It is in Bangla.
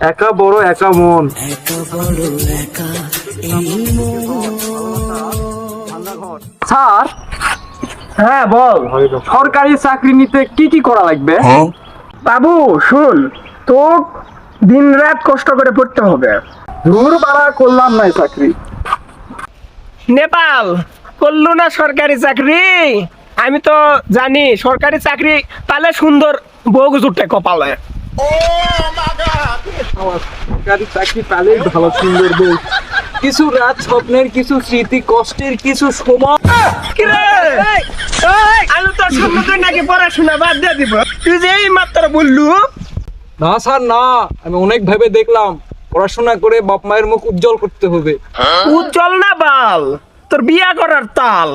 একা বড় একা মন। স্যার, হ্যাঁ বল। সরকারি চাকরি নিতে কি কি করা লাগবে? বাবু শুন, তো দিন রাত কষ্ট করে পড়তে হবে। দূর বাড়া করলাম নাই চাকরি। নেপাল করলো না সরকারি চাকরি? আমি তো জানি সরকারি চাকরি পালে সুন্দর বউ জুটে কপালে। সরকারি চাকরি পেলেই ভালো, সুন্দর বউ, কিছু রাত স্বপ্নের, কিছু স্মৃতি, কষ্টের কিছু সময়। আমি তো সামনে তুই নাকি পড়াশোনা বাদ দিয়ে দিব, তুই যে এই মাত্র বললু। না স্যার না, আমি অনেক ভেবে দেখলাম, পড়াশোনা করে বাপ মায়ের মুখ উজ্জ্বল করতে হবে। উজ্জ্বল না বাল, তোর বিয়া করার তাল।